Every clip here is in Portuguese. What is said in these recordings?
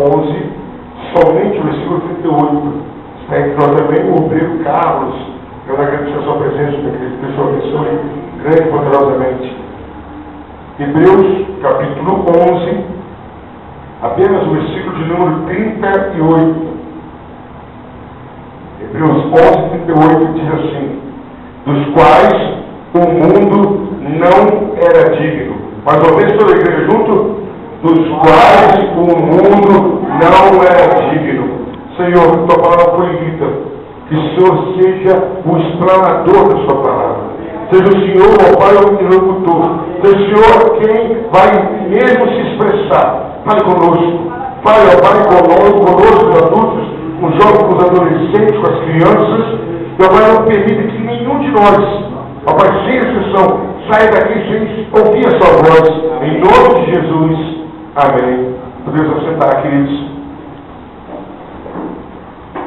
11, somente o versículo 38. Está entre nós também o obreiro Carlos. Eu agradeço a sua presença, meu querido. Que o Senhor abençoe grande e poderosamente. Hebreus, capítulo 11, apenas o versículo de número 38. Hebreus 11, 38 diz assim: dos quais o mundo não era digno. Mais uma vez toda a igreja junto? Dos quais o mundo não era digno. Senhor, tua palavra foi lida. Que o Senhor seja o explanador da sua palavra. Seja o Senhor, ó Pai, o interlocutor. Seja o Senhor quem vai mesmo se expressar. Fale conosco. Fale, ó Pai, conosco, os adultos, com os jovens, com os adolescentes, com as crianças. Ó Pai, não permita que nenhum de nós, ó Pai, sem exceção, saia daqui sem ouvir a sua voz. Em nome de Jesus. Amém. Podemos assentar, queridos.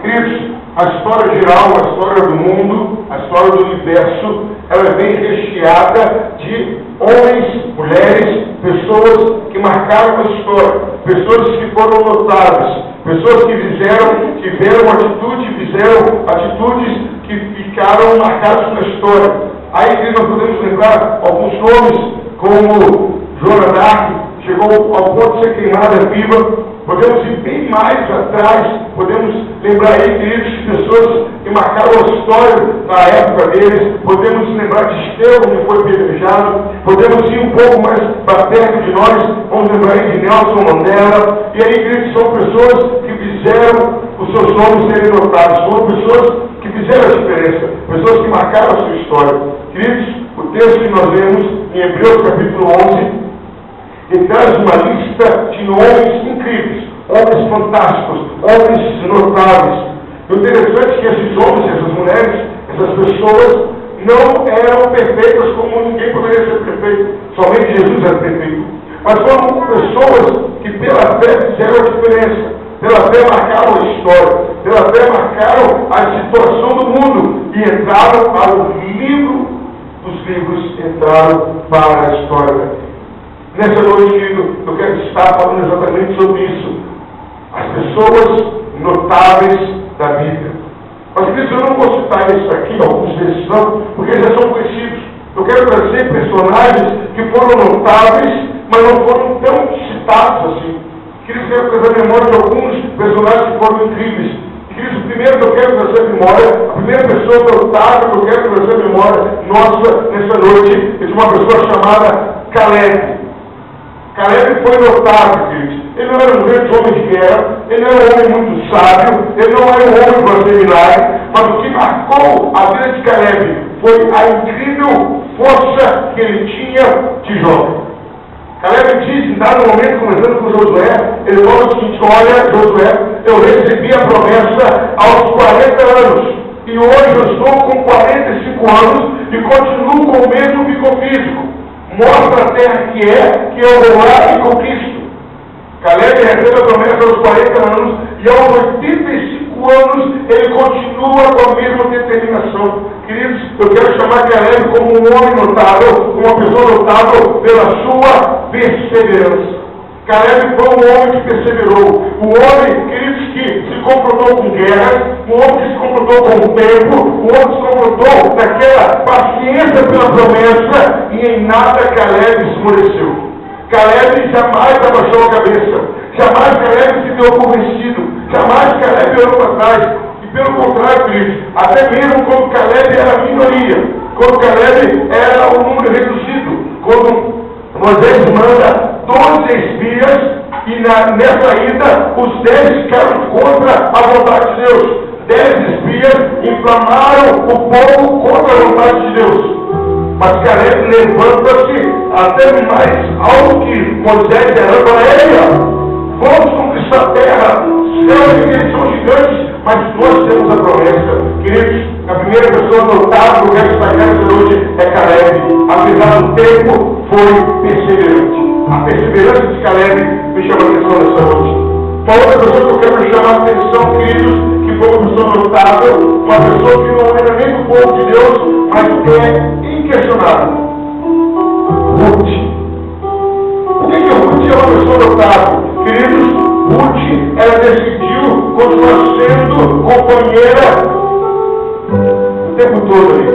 Queridos, a história geral, a história do mundo, a história do universo, ela é bem recheada de homens, mulheres, pessoas que marcaram a história, pessoas que foram notáveis, pessoas que tiveram atitudes que ficaram marcadas na história. Aí nós podemos lembrar alguns nomes, como Joana d'Arc, chegou ao ponto de ser queimada viva. Podemos ir bem mais atrás, podemos lembrar aí, queridos, de pessoas que marcaram a história na época deles. Podemos lembrar de Estevão, que foi apedrejado. Podemos ir um pouco mais para perto de nós, vamos lembrar aí de Nelson Mandela. E aí, queridos, são pessoas que fizeram os seus nomes serem notados, são pessoas que fizeram a diferença, pessoas que marcaram a sua história. Queridos, o texto que nós lemos em Hebreus capítulo 11, ele traz uma lista de homens incríveis, homens fantásticos, homens notáveis. O interessante é que esses homens, essas mulheres, essas pessoas não eram perfeitas como ninguém poderia ser perfeito. Somente Jesus era perfeito. Mas foram pessoas que pela fé fizeram a diferença. Pela fé marcaram a história. Pela fé marcaram a situação do mundo. E entraram para o livro dos livros, entraram para a história. Nessa noite eu quero estar falando exatamente sobre isso. As pessoas notáveis da Bíblia. Mas eu não vou citar isso aqui, alguns desses não, porque eles já são conhecidos. Eu quero trazer personagens que foram notáveis, mas não foram tão citados assim. Queria trazer a memória de alguns personagens que foram incríveis. Queridos, o primeiro que eu quero trazer a memória, a primeira pessoa notável que eu quero trazer a memória nossa nessa noite é de uma pessoa chamada Caleb. Caleb foi notável, queridos. Ele não era um grande homem de guerra, ele não era um homem muito sábio, ele não era um homem para fazer milagre, mas o que marcou a vida de Caleb foi a incrível força que ele tinha de jovem. Caleb diz, em dado momento, conversando com Josué, ele fala o seguinte: olha, Josué, eu recebi a promessa aos 40 anos, e hoje eu estou com 45 anos e continuo com o mesmo vigor físico. Mostra a terra que eu vou lá e conquisto. Caleb recebe a promessa aos 40 anos e aos 85 anos ele continua com a mesma determinação. Queridos, eu quero chamar Caleb como um homem notável, como uma pessoa notável pela sua perseverança. Caleb foi um homem que perseverou. Um homem, queridos, que se confrontou com guerras, um homem que se confrontou com o tempo, um homem que se confrontou naquela paciência pela promessa, e em nada Caleb esmoreceu. Caleb jamais abaixou a cabeça, jamais Caleb se deu por vencido, jamais Caleb olhou para trás. E pelo contrário, queridos, até mesmo quando Caleb era a minoria, quando Caleb era um número reduzido, quando Moisés manda 12 espias, e nessa ida, os 10 ficaram contra a vontade de Deus. 10 espias inflamaram o povo contra a vontade de Deus. Mas Caleb levanta-se até mais alto que Moisés era para ele. Vamos conquistar a terra. Os céus eles são gigantes, mas nós temos a promessa. Queridos, a primeira pessoa notável que eu quero destacar essa noite é Caleb. Apesar do tempo, foi perseverante. A perseverança de Caleb me chama a atenção nessa noite. Uma outra pessoa que eu quero chamar a atenção, queridos, que foi uma pessoa notável, uma pessoa que não era nem do povo de Deus, mas que é inquestionável. Ruth. Por que Ruth é uma pessoa notável? Queridos, Ruth Ruth, ela decidiu continuar sendo companheira o tempo todo ali.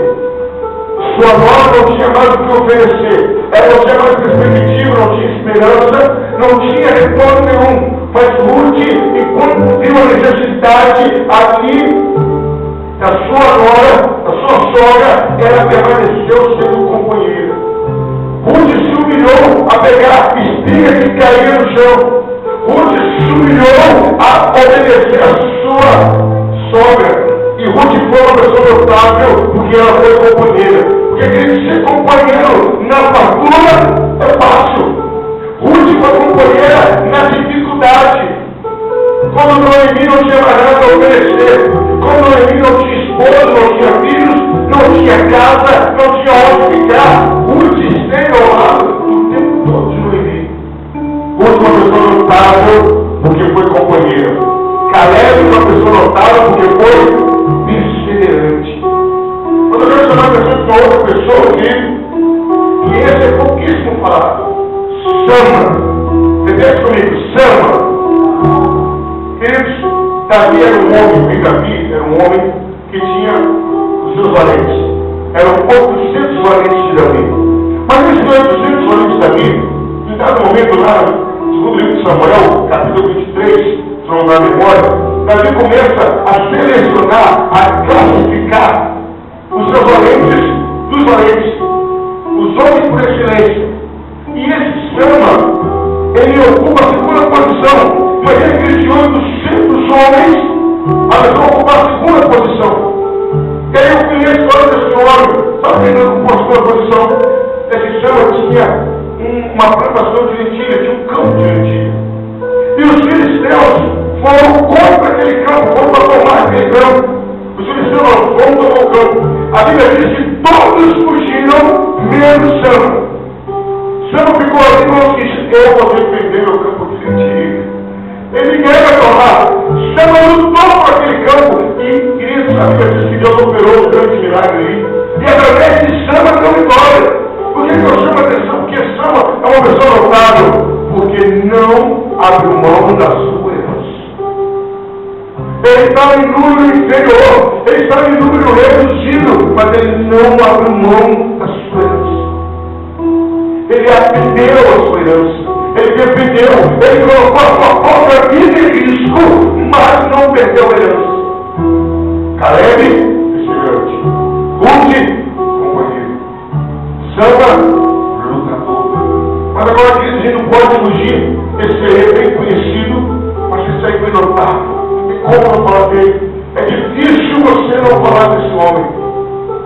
Sua nora não tinha mais o que oferecer. Ela não tinha mais perspectiva, não tinha esperança, não tinha retorno nenhum. Mas Ruth, enquanto viu a necessidade ali da sua nora, da sua sogra, ela permaneceu sendo companheira. Ruth se humilhou a pegar espigas que caíam no chão. Ruth se humilhou a obedecer a sua sogra. E Ruth foi uma pessoa notável porque ela foi companheira. Porque querer ser companheiro na fartura é fácil. Ruth foi companheira na dificuldade. Quando Noemi não tinha mais nada a oferecer, quando Noemi não tinha esposa, não tinha filhos, não tinha casa, não tinha onde ficar, Ruth esteve ao lado o tempo todo de Noemi. Ruth uma pessoa notável porque foi companheira. Caleb uma pessoa notável porque foi perseverante. Quando eu quero chamar a pessoa de uma outra pessoa aqui, que esse é pouquíssimo falado. Sama. Repete comigo, Sama. Queridos, Davi era um homem, Davi era um homem que tinha os seus valentes. Eram poucos 200 valentes de Davi. Mas nesses 200 valentes de Davi, em dado momento lá, segundo o livro de Samuel, capítulo 23, se não dá memória, Davi começa a selecionar, a classificar os seus valentes dos valentes, os homens por excelência. E esse Sama, ele ocupa a segunda posição, mas ele criou 200 homens, a pessoa ocupa a segunda posição. E aí eu conheço a história desse homem, sabe quem não ocupou a segunda posição? Esse Sama tinha uma plantação de lentilha, tinha um campo de lentilha. E os filisteus foram contra aquele campo, foram para tomar aquele campo. Os filisteus não foram tomar o campo. A Bíblia diz que todos fugiram, menos Sama. Sama ficou ali e falou assim: eu vou defender o campo de lentilha. Ele ninguém vai tomar. Sama lutou por aquele campo. E queridos, a Bíblia diz que Deus operou um grande milagre ali. E através de Sama deu vitória. Por que eu chamo a atenção? Porque Sama é uma pessoa notável. Porque não abriu mão da sua herança. Ele estava em número inferior, ele estava em número reduzido, mas ele não abriu mão da sua herança. Ele atendeu a sua herança, ele defendeu, ele colocou a sua própria vida em risco, mas não perdeu a herança. Caleb, perseverante. Ruth, companheiro. Sama, lutador. Mas agora que a gente não pode fugir, esse é bem conhecido, mas isso é notável. Como não falar dele? É difícil você não falar desse homem,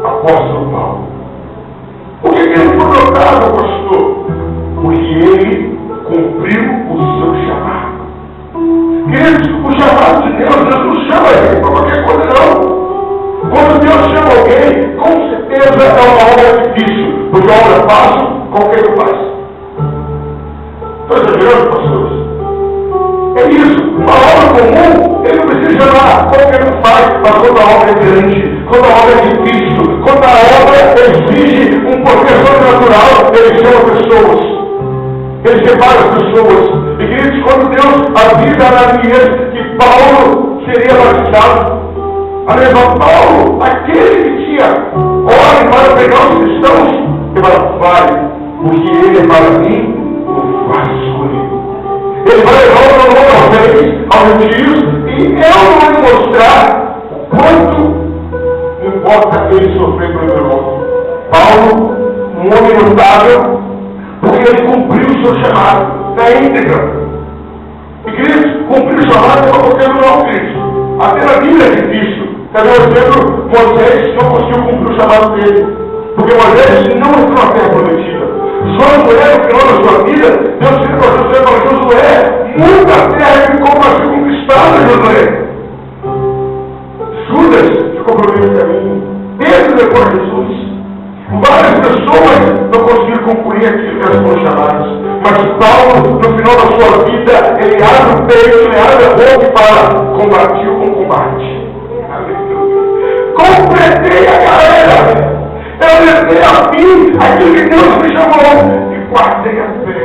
apóstolo Paulo. Por que ele foi notável, pastor? Porque ele cumpriu o seu chamado. Queridos, o chamado de Deus, Deus não chama ele para qualquer coisa, não. Quando Deus chama alguém, com certeza é uma obra difícil, porque a obra fácil, qualquer um faz. Estou exagerando, pastores? É isso, uma obra comum, ele não precisa chamar, qualquer um faz, mas quando a obra é grande, quando a obra é difícil, quando a obra exige um poder sobrenatural, ele chama pessoas, ele separa as pessoas. E queridos, quando Deus avisa a Ananias que Paulo seria batizado, Ananias, Paulo, aquele que tinha ordem para pegar os cristãos, ele fala, vai, porque ele é para mim o vaso. Ele vai levar o meu nome aos reis, aos gentios, e eu vou mostrar o quanto importa ele sofrer pelo meu nome. Paulo, um homem notável, porque ele cumpriu o seu chamado na íntegra. E queridos, cumprir o chamado é para você não, Cristo. Até na Bíblia é difícil. Cadê o exemplo? Moisés não conseguiu cumprir o chamado dele. Porque Moisés não entrou na terra prometida. Josué, no final da sua vida, Deus disse para Josué, muita terra ficou para ser conquistada, Josué. Judas ficou para o meio caminho. Pedro depois de Jesus. Várias pessoas não conseguiram cumprir aquilo que elas foram chamadas. Mas Paulo, no final da sua vida, ele abre o peito, ele abre a boca e fala, combati o combate. Aleluia. Completei a galera. Eu levei a fim aquilo que Deus me chamou e guardei a fé.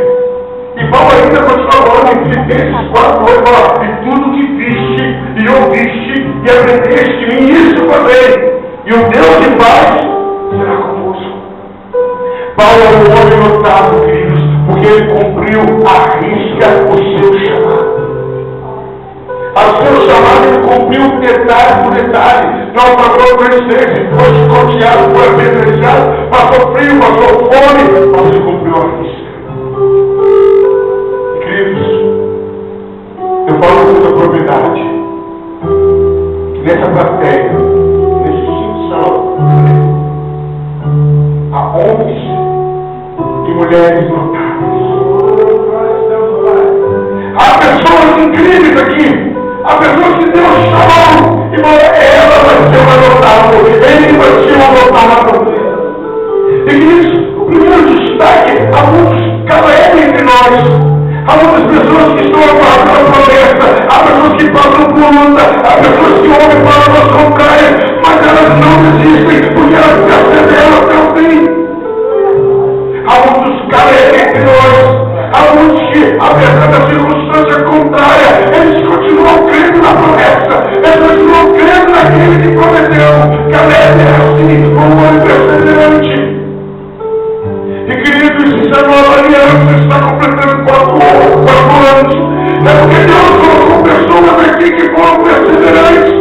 E Paulo ainda continua falando em Filipenses 4, 8, fala, e Paulo é um homem notável, queridos, porque ele cumpriu à risca o seu chamado. O seu chamado ele cumpriu detalhe por detalhe. Não pagou por excelência, foi escoteado, foi apedrejado, passou frio, passou fome, mas ele cumpriu a risca. Queridos, eu falo com muita propriedade que nessa plateia, nesse salão, há homens e mulheres notáveis. Há pessoas incríveis aqui. Há pessoas que Deus chamou e ela vai ser uma notável, ele vai ser uma notável. E isso, o primeiro destaque, há muitos Caleb entre nós. Há muitas pessoas que estão aguardando a promessa, há pessoas que passam por luta, há pessoas que ouvem para a nossa praia, mas elas não desistem porque elas perseveram até o fim. Há muitos Caleb entre nós. Há muitos que, apesar da circunstância contrária, eles continuam crendo na promessa, eles continuam crendo naquele que prometeu. Caleb é assim, um homem perseverante. E queridos, isso é nova aliança, está completando 4 anos. É porque Deus colocou pessoas aqui que foram perseverantes,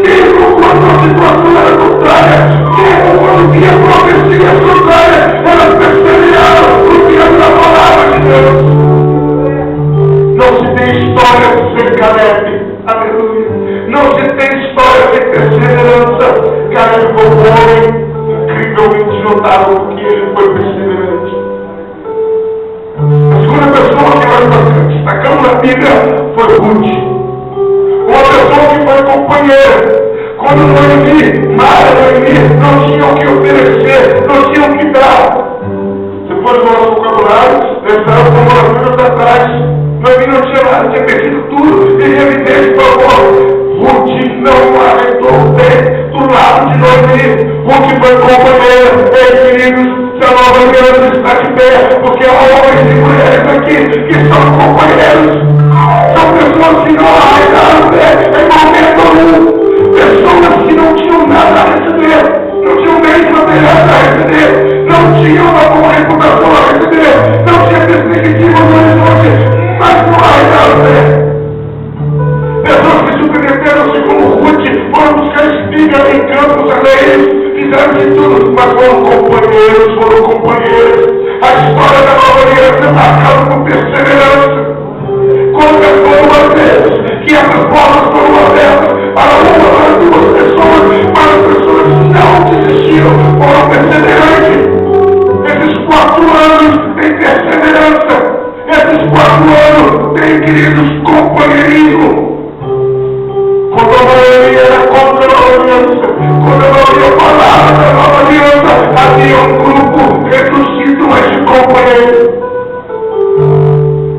mesmo quando a situação era contrária, mesmo quando tinha profecia contrária, elas perseveraram porque era a palavra de Deus. Não se tem história sem Caleb, aleluia. Não se tem história sem perseverança. Caleb foi um homem incrivelmente notável porque ele foi perseverante. A segunda pessoa que nós destacamos na Bíblia foi Ruth. Uma pessoa que foi companheira. Quando Noemi, Mara e Noemi não tinham o que oferecer, não tinham o que dar. Se for no nosso vocabulário, lembraram como nós vimos atrás. Noemi não tinha nada, tinha perdido tudo. E evidente, por favor, Ruth não arredou o pé do lado de Noemi. Ruth foi companheira. Ei, queridos, se a nova aliança está de pé, porque há homens e mulheres aqui que são companheiros. São pessoas que não arredaram o pé em momento algum. Pessoas que não tinham nada a receber, não tinham bens materiais a receber, não tinham uma boa reputação a receber, não tinha perspectiva no horizonte, mas não arredaram o pé. Pessoas que submeteram-se como Ruth, foram buscar espiga em campos alheios, fizeram de tudo, mas foram companheiros. A história da nova aliança é marcada por perseverança. Quantas foram as vezes que essas portas foram abertas para uma, para 2 pessoas, mas as pessoas não desistiram, foram perseverantes. Esses 4 anos tem perseverança. Esses 4 anos tem, queridos, companheirismo. Quando a maioria era contra a nova aliança, quando a maioria falava da nova aliança, havia um grupo reduzido, mas de companheiros.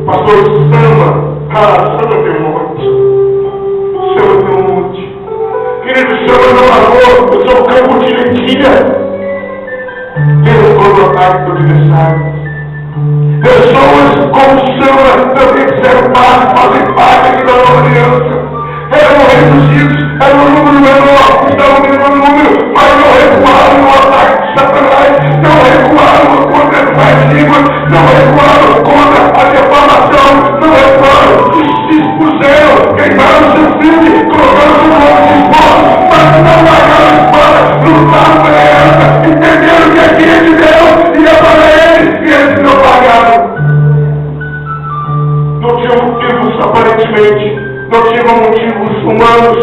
Pastor Sama, Sama tem um monte. Sama tem um monte. Querido, Sama não largou o seu campo de lentilha. Ele foi no ataque do aniversário. Pessoas como Sama também fizeram parte, fazem parte aqui da nova aliança. Eram reduzidos, era um número menor, estava o mesmo número, mas não recuaram no ataque de Satanás, não recuaram contra as mais línguas, não recuaram contra a defamação, não recuaram, se expuseram, queimaram seu filme, colocaram seu nome de esposa, mas não largaram a espada, lutaram para ela, entenderam que aqui é de Deus, e é para eles, e eles não largaram. Não tinham motivos, aparentemente. Não tinha motivos humanos,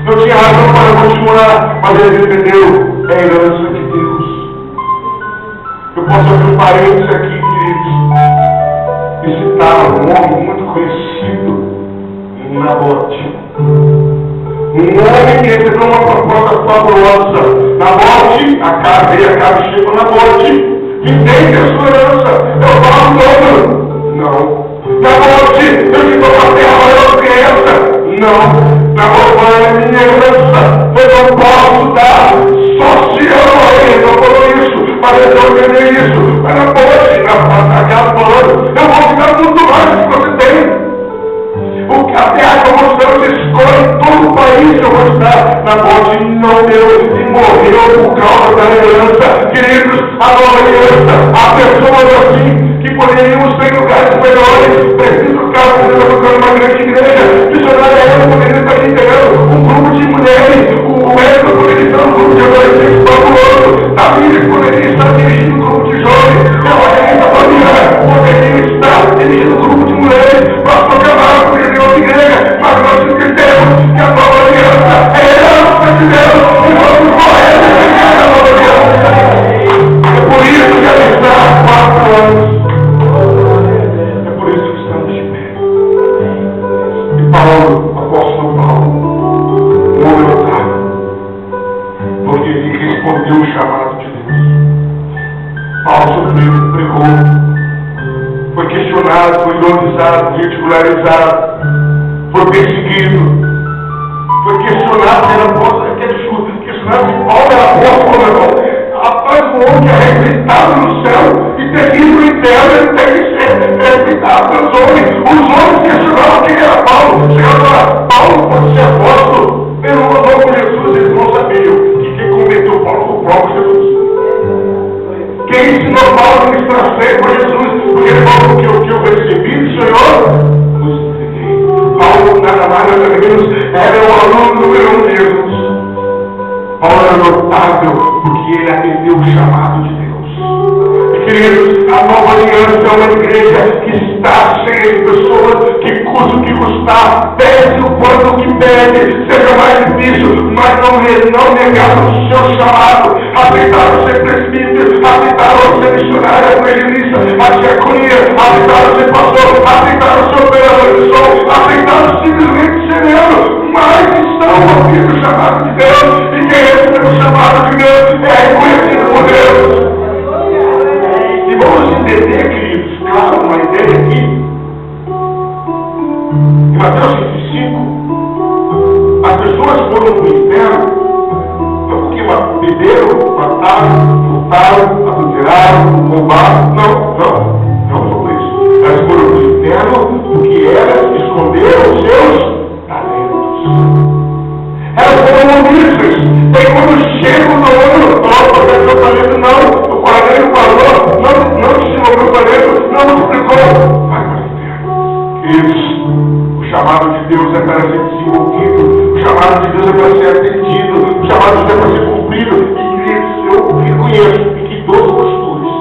não tinha razão para continuar, mas ele entendeu a herança de Deus. Eu posso abrir um parênteses aqui, queridos, e citar um homem muito conhecido, Nabote. Um homem que recebeu uma proposta fabulosa. Nabote, Acabe chegou na Nabote, e tem a sua herança. Eu falo todo. Não. Nabote, eu te dou uma terra maior que essa. Não. Nabote é minha herança. Eu não posso dar. Só se eu morrer. Não falou isso. Mas eu não entendi isso. Mas Nabote, aquela falando, eu vou ficar muito mais do que você tem. Até a promoção de escolha, no país que eu vou estar, na morte não deu e morreu por causa da herança. Queridos, a nova aliança, há pessoas assim que poderiam estar em lugares melhores, precisam ficar fazendo uma grande igreja. Missionária ela poderia estar liderando um grupo de mulheres, o Edson poderia estar um grupo de adolescentes fabuloso, Davi poderia estar dirigindo um grupo de jovens, a Margarida poderia estar dirigindo um grupo de mulheres, pastor Camargo poderia ter outra igreja, mas nós entendemos que a nova aliança é a herança de Deus e vamos correr a nova aliança. É por isso que ela está há 4 anos. É por isso que estamos de pé. E Paulo, apóstolo Paulo, um homem otário, porque ele respondeu o chamado de Deus. Paulo sofreu, pregou, foi questionado, foi ironizado, ridicularizado, foi perseguido, foi questionado pela apóstolo, questionado se Paulo era apóstolo ou não. Rapaz, um homem que é respeitado no céu e terrível em terra, ele tem que ser respeitado pelos homens. Os homens questionavam quem era Paulo. Chegaram a falar, Paulo pode ser apóstolo. Pelo amor com Jesus, eles não sabiam que quem cometeu Paulo foi o próprio Jesus. Quem ensinou Paulo a ministrar a fé foi Jesus, porque ele falou que o que eu recebi do Senhor, nos entreguei. Paulo, nada mais, nada menos, era o aluno número 1 de Jesus. Paulo era notável porque ele atendeu o chamado de Deus. E queridos, a nova aliança é uma igreja que está cheia de pessoas que custa o que custar, pede o quanto que pede, seja mais difícil, mas não negaram o seu chamado, aceitaram ser presbítero, aceitaram ser missionário, evangelista, a diaconia, aceitaram ser pastor, aceitaram ser operador de som, aceitaram simplesmente ser membro, mas estão ouvindo o chamado de Deus, e quem recebe o chamado de Deus é reconhecido por Deus. E vamos entender, queridos, claro, uma ideia aqui. Em Mateus 25, as pessoas foram para o inferno, não porque beberam, mataram, furtaram, adulteraram, roubaram, não foi isso. Elas foram para o inferno porque elas esconderam os seus talentos. Elas foram humildes. E quando chegam no ano, cadê meu talento? Não, o coronel falou, não ensinou meu talento, não multiplicou. Vai para o inferno. Queridos, o chamado de Deus é para ser desenvolvido, o chamado de Deus é para ser atendido, o chamado de Deus é para ser cumprido. E queridos, eu reconheço que 12 posturas.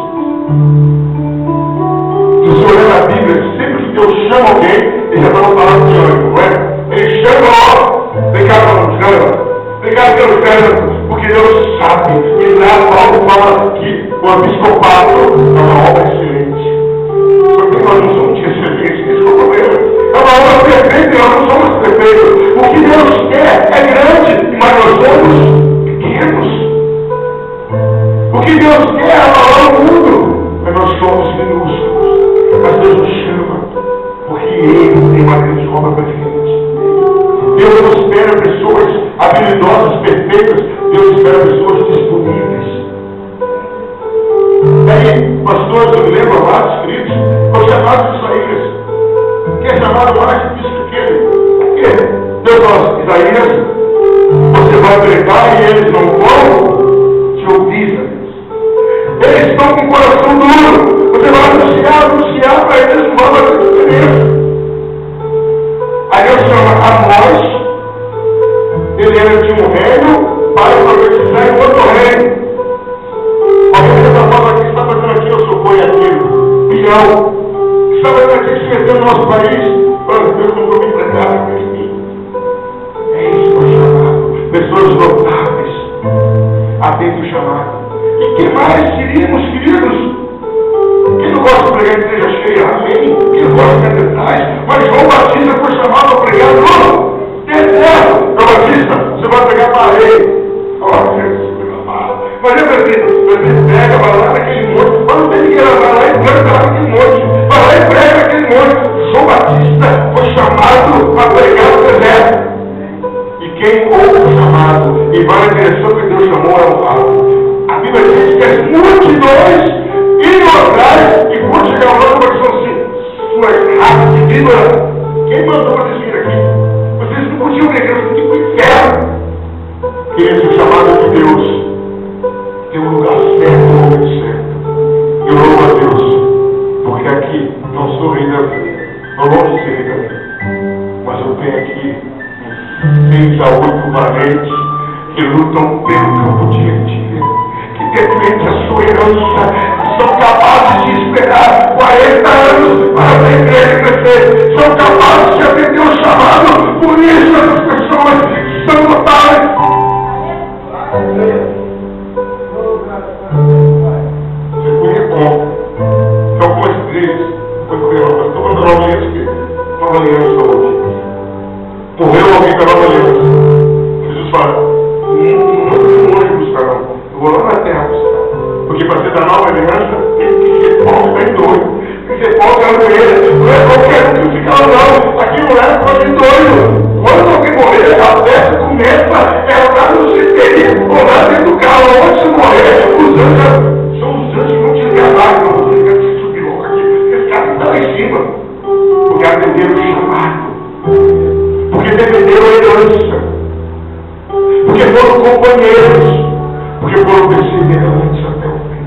Se você olhar na Bíblia, sempre que Deus chama alguém, ele já está falando de ânimo, não é? Ele chama, ó, vem cá, vamos, obrigado pelo câncer, porque Deus sabe. E lá Paulo fala que o episcopado é uma obra excelente. Só que nós não somos excelentes, esse é o problema. É uma obra perfeita e nós não somos perfeitos. O que Deus quer é grande, mas nós somos pequenos. O que Deus quer é abalar o mundo, mas nós somos minúsculos. Mas Deus nos chama, porque Ele tem uma grande obra para frente. Deus não espera pessoas habilidosas, perfeitas. Deus espera pessoas disponíveis. Daí, pastores, eu me lembro há vários escritos, foram chamados de Isaías. Que é chamado mais difícil que ele. Porque Deus fala, Isaías, você vai pregar e eles não vão te ouvir. Eles estão com o coração duro. Você vai anunciar para eles, não vai fazer diferença. Aí Deus chama Amós, ele era de um reino, para profetizar em outro reino. Alguém está falando aqui, está fazendo aqui, eu sou boiadeiro, peão, está fazendo aqui, se metendo no nosso país, Deus não vou me entregar com ele. É isso que eu chamado. Pessoas notáveis, atendem o chamado. E que mais seríamos, queridos? Quem não gosta de pregar que seja cheia, amém? Quem não gosta de detalhes? Mas João Batista foi chamado a pregar no deserto. João Batista, você vai pregar para a areia. Mas eu preciso, pega, vai lá naquele monte. Mas não tem ninguém lá, vai lá e canta lá naquele monte. Vai lá e prega naquele monte. João Batista foi chamado para pregar no deserto. E quem ouve o chamado e vai na direção que Deus chamou é honrado. A Bíblia diz que as multidões iam atrás e quando chegaram lá, como são assim, suas raças de vida, quem mandou vocês vir aqui? Vocês não podiam vir aqui, não sei também. Mas eu tenho aqui uns 6 a 8 valentes que lutam pelo campo dia a dia, que defendem a sua herança, que são capazes de esperar 40 anos para a igreja crescer, são capazes de atender o chamado. Por isso essas pessoas são notáveis. Você conhece como? Que algumas igrejas foi com ela, mas toda Nova Aliança hoje. Morreu alguém da Nova Aliança. Jesus fala, não vou longe buscar não. Eu vou lá na terra buscar. Porque para ser da Nova Aliança, tem que ser pobre, bem doido. Tem que ser pobre, caroeira. Não é qualquer um que fica lá não. Aqui não é coisa de doido. Quando alguém morrer, a festa começa, ela está no CTI, ou lá dentro do carro, onde você morrer, os anjos, são os anjos que vão te enganar, não vão te subir louco aqui. Esse cara está lá em cima. Porque atenderam o chamado. Porque defenderam a herança. Porque foram companheiros. Porque foram perseverantes até o fim.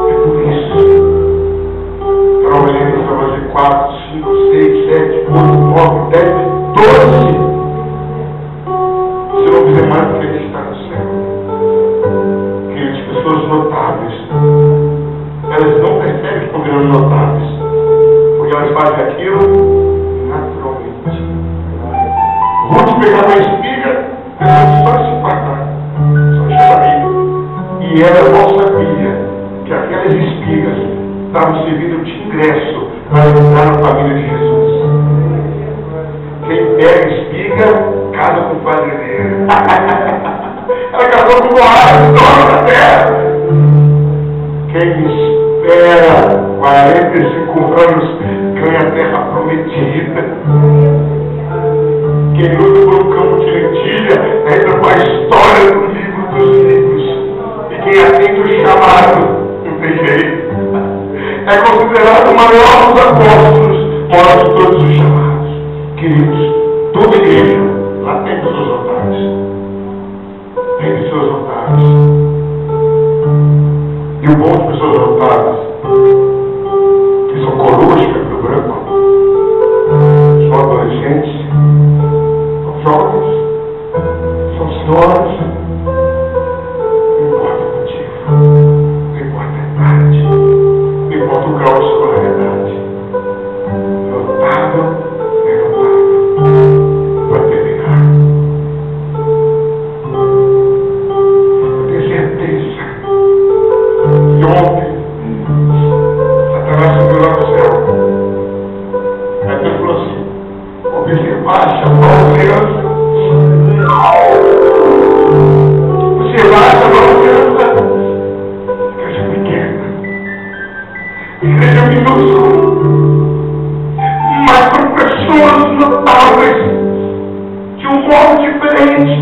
É por isso. Para o Elenco vai fazer 4, 5, 6, 7, 8, 9, 10, 12. Se não fizer mais do que ele está no céu. Queridos, pessoas notáveis. Elas não percebem que estão virando notáveis. Porque elas fazem aquilo naturalmente. Ruth pegava a espiga, pensando só se pagar. Só sabia. E ela não sabia que aquelas espigas estavam servindo de ingresso para entrar na família de Jesus. Quem pega espiga, casa com o padre dele. Ela casou com o Boaz, dono da terra. Quem espera 45 anos, ganha a terra prometida. Quem luta por um campo de lentilha, entra com a história do livro dos livros. E quem atende o chamado, não tem jeito. É considerado o maior dos apóstolos, maior de todos os chamados. Queridos, toda igreja lá tem os seus altares. Tem os seus altares. E o bom dos seus altares, que são coroas de cabelo branco, são adolescentes, são jovens, são senhoras, não importa o motivo, não importa a idade, não importa o grau de escolaridade. Notável é notável, vai terminar. Eu tenho certeza que ontem Satanás subiu lá no céu. Aí Deus falou assim: observar, chamar a criança. Observar, chamar a criança. Igreja pequena, igreja minúscula, mas são pessoas notáveis, de um modo diferente.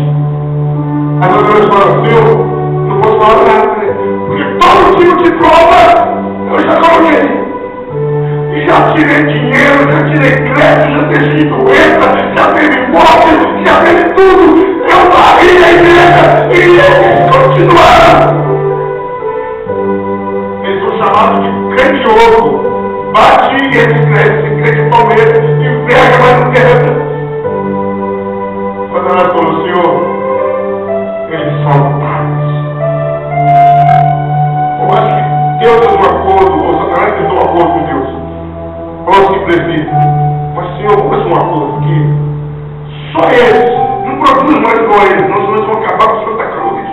Aí Deus falou: Senhor, não posso falar nada, né? Porque todo tipo de prova eu já coloquei. Já tirei dinheiro, já tirei crédito, já deixei doença, já teve morte, já teve tudo. Eu varri a igreja e eles continuaram. Eles são chamados de crente ouro. Bati esse crente palmeira e pega, mas não quebra. Quando ela falou: Senhor, eles são pais. Eu acho que Deus fez um acordo, ou Satanás fez um acordo com Deus. Falou assim para ele: mas Senhor, vamos fazer um acordo aqui. Só eles, não produz mais igual eles, nós vamos acabar com Santa Cruz.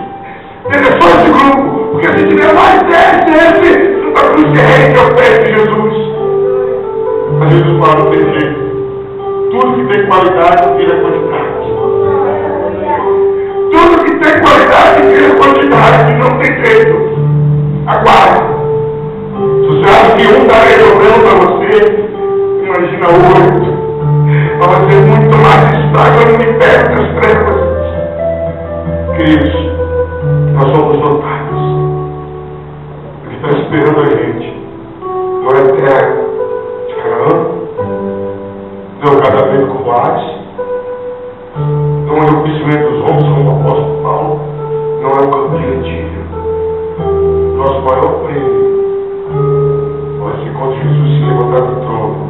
Veja só esse grupo, porque se tiver mais 10 Santa Cruz que é o pé de Jesus. Mas Jesus fala: não tem jeito. Tudo que tem qualidade vira quantidade. Tudo que tem qualidade vira quantidade, não tem jeito. Aguarde. Se você acha que um está resolvendo para você, imagina 8. Vai ser muito mais estrago no universo das trevas. Queridos, nós somos notáveis. Ele está esperando a gente. Não é terra de Canaã, não é o casamento com Boaz, não é o conhecimento dos homens como o apóstolo Paulo, não é o campo de lentilha. Nosso maior prêmio vai ser quando Jesus se levantar do trono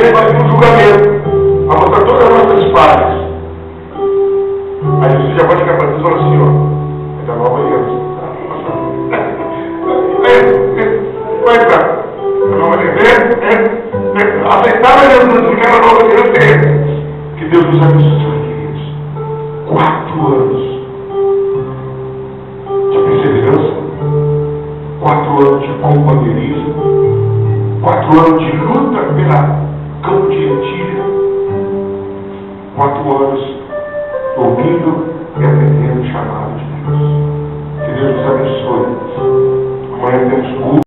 ele vai vir um julgamento, vai mostrar todas as nossas falhas. Aí você já pode ficar para Deus e falar assim, ó, vai dar nova aliança. Vai entrar. Aceitar a aliança de cada nova aliança. Que Deus nos abençoe, queridos. 4 anos de perseverança, 4 anos de companheirismo, 4 anos de luta pela campo de retiro, 4 anos